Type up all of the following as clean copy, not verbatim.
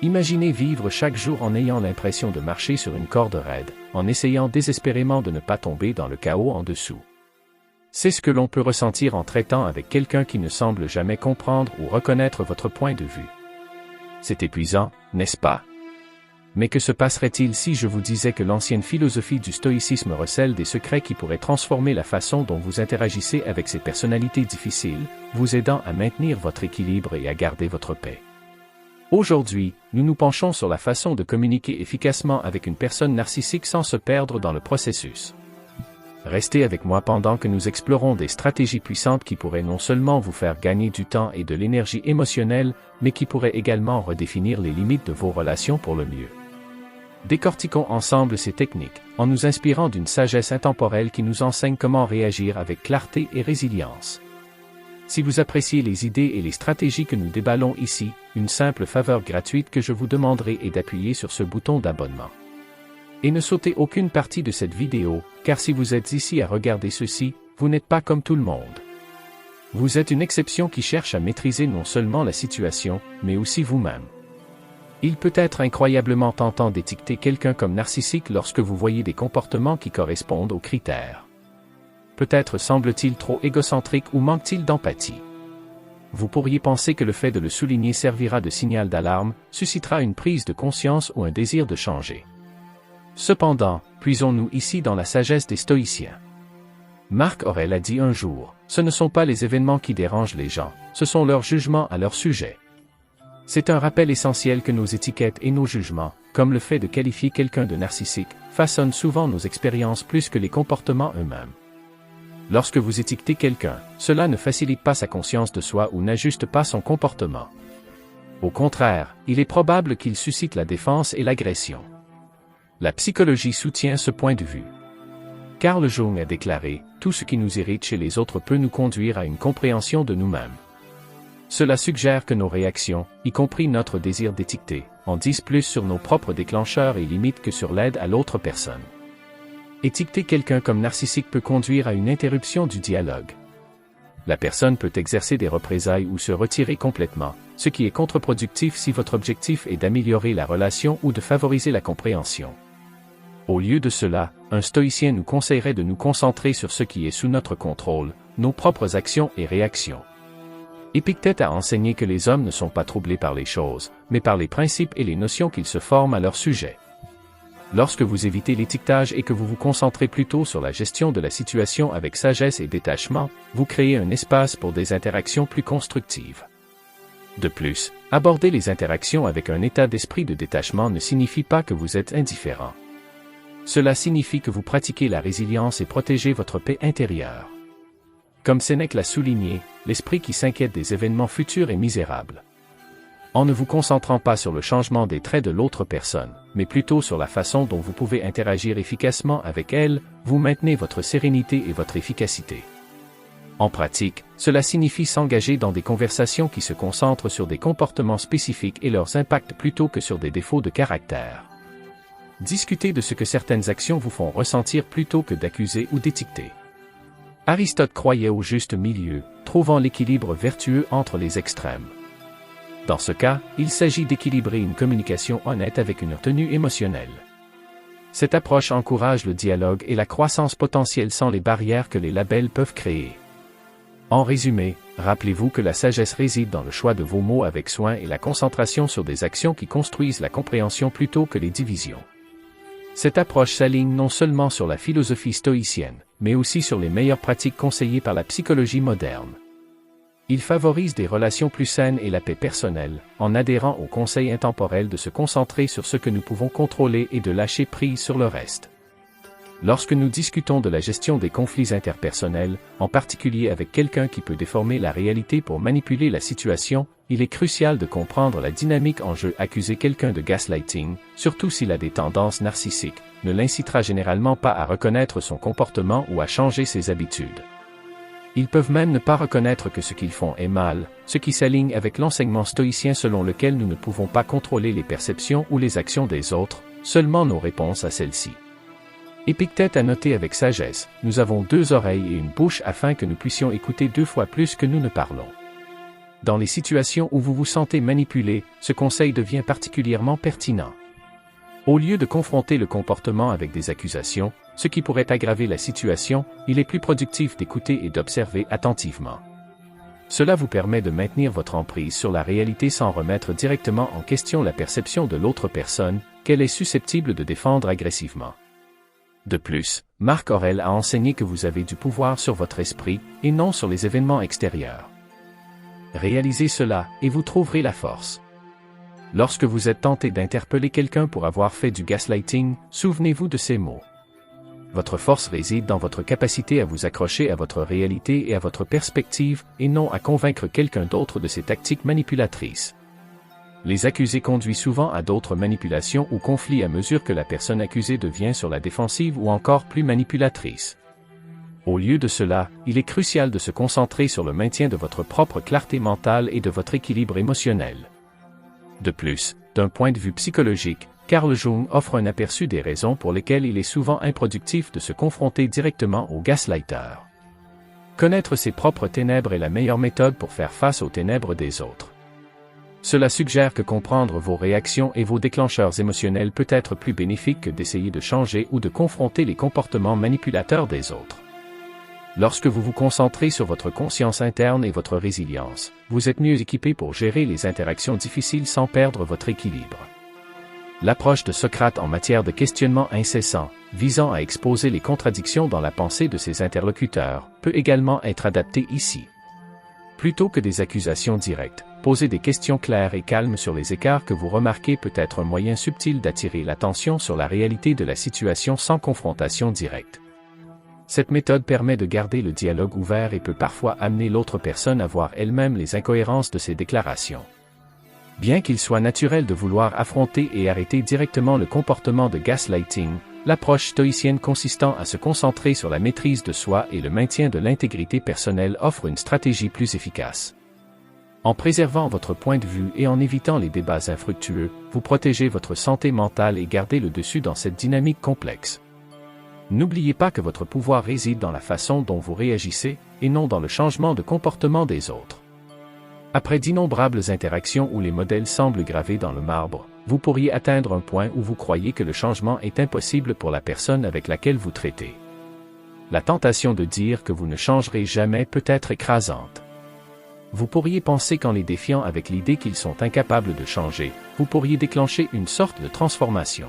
Imaginez vivre chaque jour en ayant l'impression de marcher sur une corde raide, en essayant désespérément de ne pas tomber dans le chaos en dessous. C'est ce que l'on peut ressentir en traitant avec quelqu'un qui ne semble jamais comprendre ou reconnaître votre point de vue. C'est épuisant, n'est-ce pas? Mais que se passerait-il si je vous disais que l'ancienne philosophie du stoïcisme recèle des secrets qui pourraient transformer la façon dont vous interagissez avec ces personnalités difficiles, vous aidant à maintenir votre équilibre et à garder votre paix? Aujourd'hui, nous nous penchons sur la façon de communiquer efficacement avec une personne narcissique sans se perdre dans le processus. Restez avec moi pendant que nous explorons des stratégies puissantes qui pourraient non seulement vous faire gagner du temps et de l'énergie émotionnelle, mais qui pourraient également redéfinir les limites de vos relations pour le mieux. Décortiquons ensemble ces techniques, en nous inspirant d'une sagesse intemporelle qui nous enseigne comment réagir avec clarté et résilience. Si vous appréciez les idées et les stratégies que nous déballons ici, une simple faveur gratuite que je vous demanderai est d'appuyer sur ce bouton d'abonnement. Et ne sautez aucune partie de cette vidéo, car si vous êtes ici à regarder ceci, vous n'êtes pas comme tout le monde. Vous êtes une exception qui cherche à maîtriser non seulement la situation, mais aussi vous-même. Il peut être incroyablement tentant d'étiqueter quelqu'un comme narcissique lorsque vous voyez des comportements qui correspondent aux critères. Peut-être semble-t-il trop égocentrique ou manque-t-il d'empathie. Vous pourriez penser que le fait de le souligner servira de signal d'alarme, suscitera une prise de conscience ou un désir de changer. Cependant, puisons-nous ici dans la sagesse des stoïciens. Marc Aurèle a dit un jour, « Ce ne sont pas les événements qui dérangent les gens, ce sont leurs jugements à leur sujet. » C'est un rappel essentiel que nos étiquettes et nos jugements, comme le fait de qualifier quelqu'un de narcissique, façonnent souvent nos expériences plus que les comportements eux-mêmes. Lorsque vous étiquetez quelqu'un, cela ne facilite pas sa conscience de soi ou n'ajuste pas son comportement. Au contraire, il est probable qu'il suscite la défense et l'agression. La psychologie soutient ce point de vue. Carl Jung a déclaré, « Tout ce qui nous irrite chez les autres peut nous conduire à une compréhension de nous-mêmes. » Cela suggère que nos réactions, y compris notre désir d'étiqueter, en disent plus sur nos propres déclencheurs et limites que sur l'aide à l'autre personne. Étiqueter quelqu'un comme narcissique peut conduire à une interruption du dialogue. La personne peut exercer des représailles ou se retirer complètement, ce qui est contre-productif si votre objectif est d'améliorer la relation ou de favoriser la compréhension. Au lieu de cela, un stoïcien nous conseillerait de nous concentrer sur ce qui est sous notre contrôle, nos propres actions et réactions. Épictète a enseigné que les hommes ne sont pas troublés par les choses, mais par les principes et les notions qu'ils se forment à leur sujet. Lorsque vous évitez l'étiquetage et que vous vous concentrez plutôt sur la gestion de la situation avec sagesse et détachement, vous créez un espace pour des interactions plus constructives. De plus, aborder les interactions avec un état d'esprit de détachement ne signifie pas que vous êtes indifférent. Cela signifie que vous pratiquez la résilience et protégez votre paix intérieure. Comme Sénèque l'a souligné, l'esprit qui s'inquiète des événements futurs est misérable. En ne vous concentrant pas sur le changement des traits de l'autre personne, mais plutôt sur la façon dont vous pouvez interagir efficacement avec elle, vous maintenez votre sérénité et votre efficacité. En pratique, cela signifie s'engager dans des conversations qui se concentrent sur des comportements spécifiques et leurs impacts plutôt que sur des défauts de caractère. Discutez de ce que certaines actions vous font ressentir plutôt que d'accuser ou d'étiqueter. Aristote croyait au juste milieu, trouvant l'équilibre vertueux entre les extrêmes. Dans ce cas, il s'agit d'équilibrer une communication honnête avec une retenue émotionnelle. Cette approche encourage le dialogue et la croissance potentielle sans les barrières que les labels peuvent créer. En résumé, rappelez-vous que la sagesse réside dans le choix de vos mots avec soin et la concentration sur des actions qui construisent la compréhension plutôt que les divisions. Cette approche s'aligne non seulement sur la philosophie stoïcienne, mais aussi sur les meilleures pratiques conseillées par la psychologie moderne. Il favorise des relations plus saines et la paix personnelle, en adhérant au conseil intemporel de se concentrer sur ce que nous pouvons contrôler et de lâcher prise sur le reste. Lorsque nous discutons de la gestion des conflits interpersonnels, en particulier avec quelqu'un qui peut déformer la réalité pour manipuler la situation, il est crucial de comprendre la dynamique en jeu. Accuser quelqu'un de gaslighting, surtout s'il a des tendances narcissiques, ne l'incitera généralement pas à reconnaître son comportement ou à changer ses habitudes. Ils peuvent même ne pas reconnaître que ce qu'ils font est mal, ce qui s'aligne avec l'enseignement stoïcien selon lequel nous ne pouvons pas contrôler les perceptions ou les actions des autres, seulement nos réponses à celles-ci. Épictète a noté avec sagesse, nous avons 2 oreilles et une bouche afin que nous puissions écouter 2 fois plus que nous ne parlons. Dans les situations où vous vous sentez manipulé, ce conseil devient particulièrement pertinent. Au lieu de confronter le comportement avec des accusations, ce qui pourrait aggraver la situation, il est plus productif d'écouter et d'observer attentivement. Cela vous permet de maintenir votre emprise sur la réalité sans remettre directement en question la perception de l'autre personne, qu'elle est susceptible de défendre agressivement. De plus, Marc Aurèle a enseigné que vous avez du pouvoir sur votre esprit, et non sur les événements extérieurs. Réalisez cela, et vous trouverez la force. Lorsque vous êtes tenté d'interpeller quelqu'un pour avoir fait du gaslighting, souvenez-vous de ces mots. Votre force réside dans votre capacité à vous accrocher à votre réalité et à votre perspective, et non à convaincre quelqu'un d'autre de ces tactiques manipulatrices. Les accusés conduisent souvent à d'autres manipulations ou conflits à mesure que la personne accusée devient sur la défensive ou encore plus manipulatrice. Au lieu de cela, il est crucial de se concentrer sur le maintien de votre propre clarté mentale et de votre équilibre émotionnel. De plus, d'un point de vue psychologique, Carl Jung offre un aperçu des raisons pour lesquelles il est souvent improductif de se confronter directement au gaslighter. Connaître ses propres ténèbres est la meilleure méthode pour faire face aux ténèbres des autres. Cela suggère que comprendre vos réactions et vos déclencheurs émotionnels peut être plus bénéfique que d'essayer de changer ou de confronter les comportements manipulateurs des autres. Lorsque vous vous concentrez sur votre conscience interne et votre résilience, vous êtes mieux équipé pour gérer les interactions difficiles sans perdre votre équilibre. L'approche de Socrate en matière de questionnement incessant, visant à exposer les contradictions dans la pensée de ses interlocuteurs, peut également être adaptée ici. Plutôt que des accusations directes, poser des questions claires et calmes sur les écarts que vous remarquez peut être un moyen subtil d'attirer l'attention sur la réalité de la situation sans confrontation directe. Cette méthode permet de garder le dialogue ouvert et peut parfois amener l'autre personne à voir elle-même les incohérences de ses déclarations. Bien qu'il soit naturel de vouloir affronter et arrêter directement le comportement de gaslighting, l'approche stoïcienne consistant à se concentrer sur la maîtrise de soi et le maintien de l'intégrité personnelle offre une stratégie plus efficace. En préservant votre point de vue et en évitant les débats infructueux, vous protégez votre santé mentale et gardez le dessus dans cette dynamique complexe. N'oubliez pas que votre pouvoir réside dans la façon dont vous réagissez, et non dans le changement de comportement des autres. Après d'innombrables interactions où les modèles semblent gravés dans le marbre, vous pourriez atteindre un point où vous croyez que le changement est impossible pour la personne avec laquelle vous traitez. La tentation de dire que vous ne changerez jamais peut être écrasante. Vous pourriez penser qu'en les défiant avec l'idée qu'ils sont incapables de changer, vous pourriez déclencher une sorte de transformation.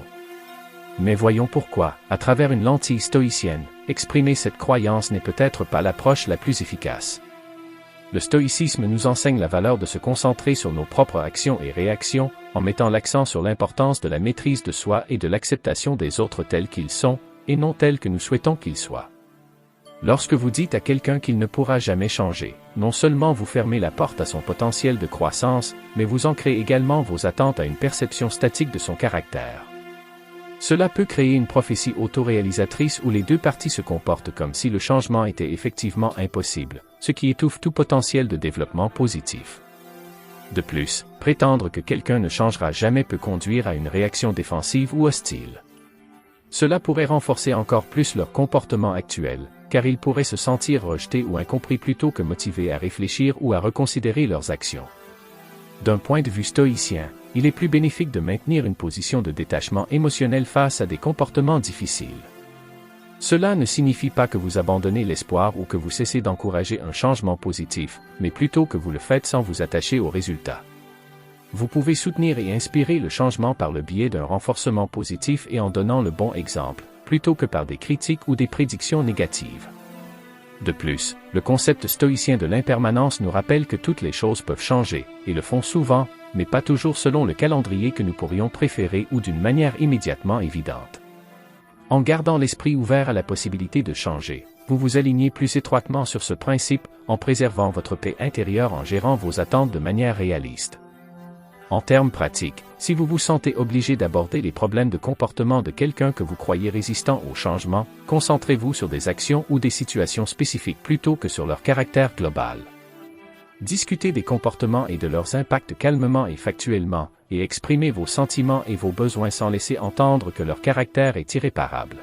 Mais voyons pourquoi, à travers une lentille stoïcienne, exprimer cette croyance n'est peut-être pas l'approche la plus efficace. Le stoïcisme nous enseigne la valeur de se concentrer sur nos propres actions et réactions, en mettant l'accent sur l'importance de la maîtrise de soi et de l'acceptation des autres tels qu'ils sont, et non tels que nous souhaitons qu'ils soient. Lorsque vous dites à quelqu'un qu'il ne pourra jamais changer, non seulement vous fermez la porte à son potentiel de croissance, mais vous ancrez également vos attentes à une perception statique de son caractère. Cela peut créer une prophétie autoréalisatrice où les deux parties se comportent comme si le changement était effectivement impossible, ce qui étouffe tout potentiel de développement positif. De plus, prétendre que quelqu'un ne changera jamais peut conduire à une réaction défensive ou hostile. Cela pourrait renforcer encore plus leur comportement actuel, car ils pourraient se sentir rejetés ou incompris plutôt que motivés à réfléchir ou à reconsidérer leurs actions. D'un point de vue stoïcien, il est plus bénéfique de maintenir une position de détachement émotionnel face à des comportements difficiles. Cela ne signifie pas que vous abandonnez l'espoir ou que vous cessez d'encourager un changement positif, mais plutôt que vous le faites sans vous attacher aux résultats. Vous pouvez soutenir et inspirer le changement par le biais d'un renforcement positif et en donnant le bon exemple, plutôt que par des critiques ou des prédictions négatives. De plus, le concept stoïcien de l'impermanence nous rappelle que toutes les choses peuvent changer, et le font souvent, mais pas toujours selon le calendrier que nous pourrions préférer ou d'une manière immédiatement évidente. En gardant l'esprit ouvert à la possibilité de changer, vous vous alignez plus étroitement sur ce principe, en préservant votre paix intérieure en gérant vos attentes de manière réaliste. En termes pratiques, si vous vous sentez obligé d'aborder les problèmes de comportement de quelqu'un que vous croyez résistant au changement, concentrez-vous sur des actions ou des situations spécifiques plutôt que sur leur caractère global. Discutez des comportements et de leurs impacts calmement et factuellement, et exprimez vos sentiments et vos besoins sans laisser entendre que leur caractère est irréparable.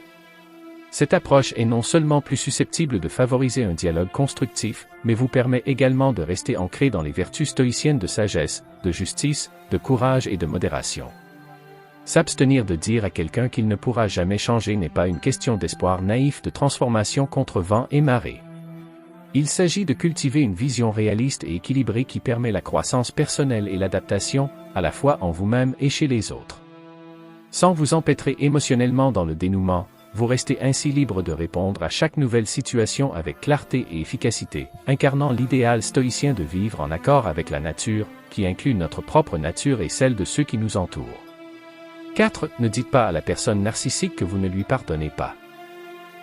Cette approche est non seulement plus susceptible de favoriser un dialogue constructif, mais vous permet également de rester ancré dans les vertus stoïciennes de sagesse, de justice, de courage et de modération. S'abstenir de dire à quelqu'un qu'il ne pourra jamais changer n'est pas une question d'espoir naïf de transformation contre vent et marée. Il s'agit de cultiver une vision réaliste et équilibrée qui permet la croissance personnelle et l'adaptation, à la fois en vous-même et chez les autres. Sans vous empêtrer émotionnellement dans le dénouement, vous restez ainsi libre de répondre à chaque nouvelle situation avec clarté et efficacité, incarnant l'idéal stoïcien de vivre en accord avec la nature, qui inclut notre propre nature et celle de ceux qui nous entourent. 4. Ne dites pas à la personne narcissique que vous ne lui pardonnez pas.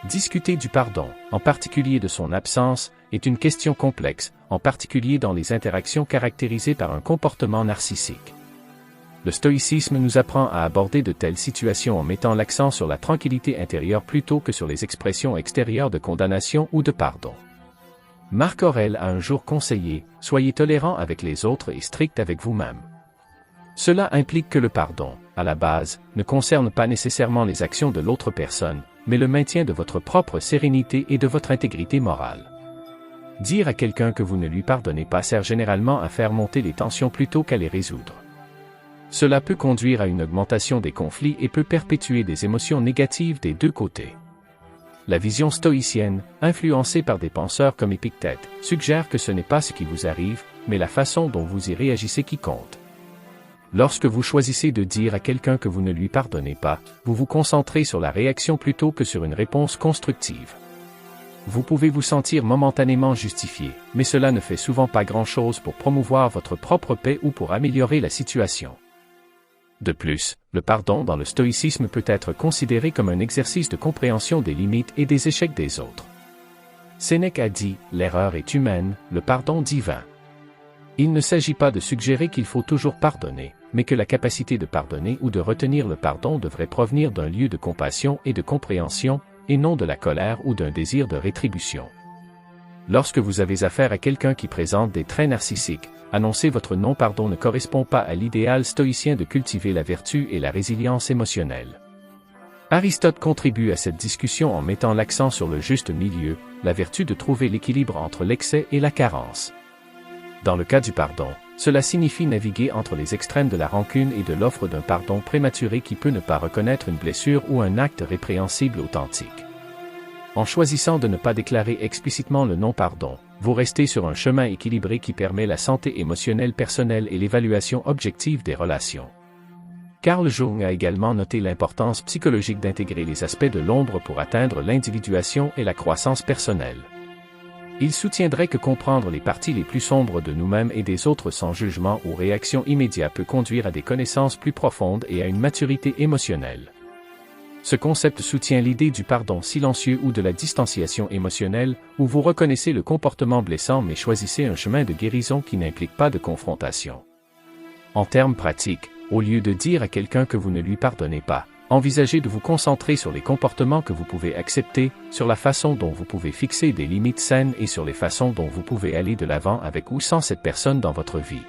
Discuter du pardon, en particulier de son absence, est une question complexe, en particulier dans les interactions caractérisées par un comportement narcissique. Le stoïcisme nous apprend à aborder de telles situations en mettant l'accent sur la tranquillité intérieure plutôt que sur les expressions extérieures de condamnation ou de pardon. Marc Aurèle a un jour conseillé « Soyez tolérant avec les autres et strict avec vous-même ». Cela implique que le pardon, à la base, ne concerne pas nécessairement les actions de l'autre personne, mais le maintien de votre propre sérénité et de votre intégrité morale. Dire à quelqu'un que vous ne lui pardonnez pas sert généralement à faire monter les tensions plutôt qu'à les résoudre. Cela peut conduire à une augmentation des conflits et peut perpétuer des émotions négatives des deux côtés. La vision stoïcienne, influencée par des penseurs comme Épictète, suggère que ce n'est pas ce qui vous arrive, mais la façon dont vous y réagissez qui compte. Lorsque vous choisissez de dire à quelqu'un que vous ne lui pardonnez pas, vous vous concentrez sur la réaction plutôt que sur une réponse constructive. Vous pouvez vous sentir momentanément justifié, mais cela ne fait souvent pas grand-chose pour promouvoir votre propre paix ou pour améliorer la situation. De plus, le pardon dans le stoïcisme peut être considéré comme un exercice de compréhension des limites et des échecs des autres. Sénèque a dit « L'erreur est humaine, le pardon divin ». Il ne s'agit pas de suggérer qu'il faut toujours pardonner, mais que la capacité de pardonner ou de retenir le pardon devrait provenir d'un lieu de compassion et de compréhension, et non de la colère ou d'un désir de rétribution. Lorsque vous avez affaire à quelqu'un qui présente des traits narcissiques, annoncer votre non-pardon ne correspond pas à l'idéal stoïcien de cultiver la vertu et la résilience émotionnelle. Aristote contribue à cette discussion en mettant l'accent sur le juste milieu, la vertu de trouver l'équilibre entre l'excès et la carence. Dans le cas du pardon, cela signifie naviguer entre les extrêmes de la rancune et de l'offre d'un pardon prématuré qui peut ne pas reconnaître une blessure ou un acte répréhensible authentique. En choisissant de ne pas déclarer explicitement le non-pardon, vous restez sur un chemin équilibré qui permet la santé émotionnelle personnelle et l'évaluation objective des relations. Carl Jung a également noté l'importance psychologique d'intégrer les aspects de l'ombre pour atteindre l'individuation et la croissance personnelle. Il soutiendrait que comprendre les parties les plus sombres de nous-mêmes et des autres sans jugement ou réaction immédiate peut conduire à des connaissances plus profondes et à une maturité émotionnelle. Ce concept soutient l'idée du pardon silencieux ou de la distanciation émotionnelle, où vous reconnaissez le comportement blessant mais choisissez un chemin de guérison qui n'implique pas de confrontation. En termes pratiques, au lieu de dire à quelqu'un que vous ne lui pardonnez pas, envisagez de vous concentrer sur les comportements que vous pouvez accepter, sur la façon dont vous pouvez fixer des limites saines et sur les façons dont vous pouvez aller de l'avant avec ou sans cette personne dans votre vie.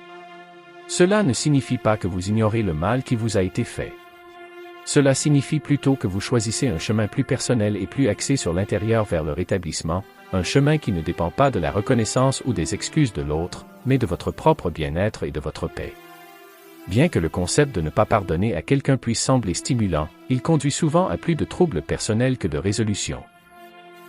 Cela ne signifie pas que vous ignorez le mal qui vous a été fait. Cela signifie plutôt que vous choisissez un chemin plus personnel et plus axé sur l'intérieur vers le rétablissement, un chemin qui ne dépend pas de la reconnaissance ou des excuses de l'autre, mais de votre propre bien-être et de votre paix. Bien que le concept de ne pas pardonner à quelqu'un puisse sembler stimulant, il conduit souvent à plus de troubles personnels que de résolutions.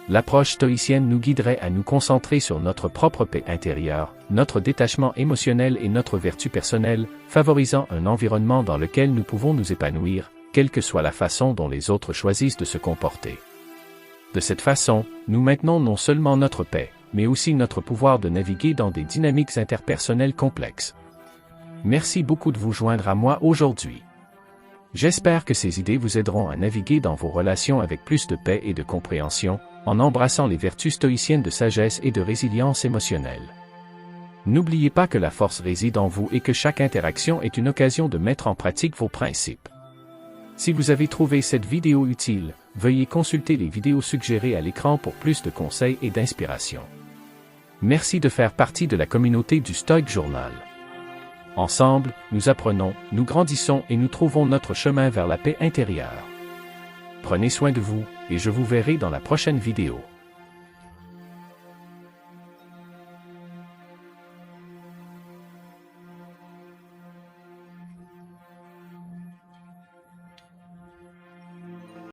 L'approche stoïcienne nous guiderait à nous concentrer sur notre propre paix intérieure, notre détachement émotionnel et notre vertu personnelle, favorisant un environnement dans lequel nous pouvons nous épanouir, quelle que soit la façon dont les autres choisissent de se comporter. De cette façon, nous maintenons non seulement notre paix, mais aussi notre pouvoir de naviguer dans des dynamiques interpersonnelles complexes. Merci beaucoup de vous joindre à moi aujourd'hui. J'espère que ces idées vous aideront à naviguer dans vos relations avec plus de paix et de compréhension, en embrassant les vertus stoïciennes de sagesse et de résilience émotionnelle. N'oubliez pas que la force réside en vous et que chaque interaction est une occasion de mettre en pratique vos principes. Si vous avez trouvé cette vidéo utile, veuillez consulter les vidéos suggérées à l'écran pour plus de conseils et d'inspiration. Merci de faire partie de la communauté du Stoic Journal. Ensemble, nous apprenons, nous grandissons et nous trouvons notre chemin vers la paix intérieure. Prenez soin de vous, et je vous verrai dans la prochaine vidéo.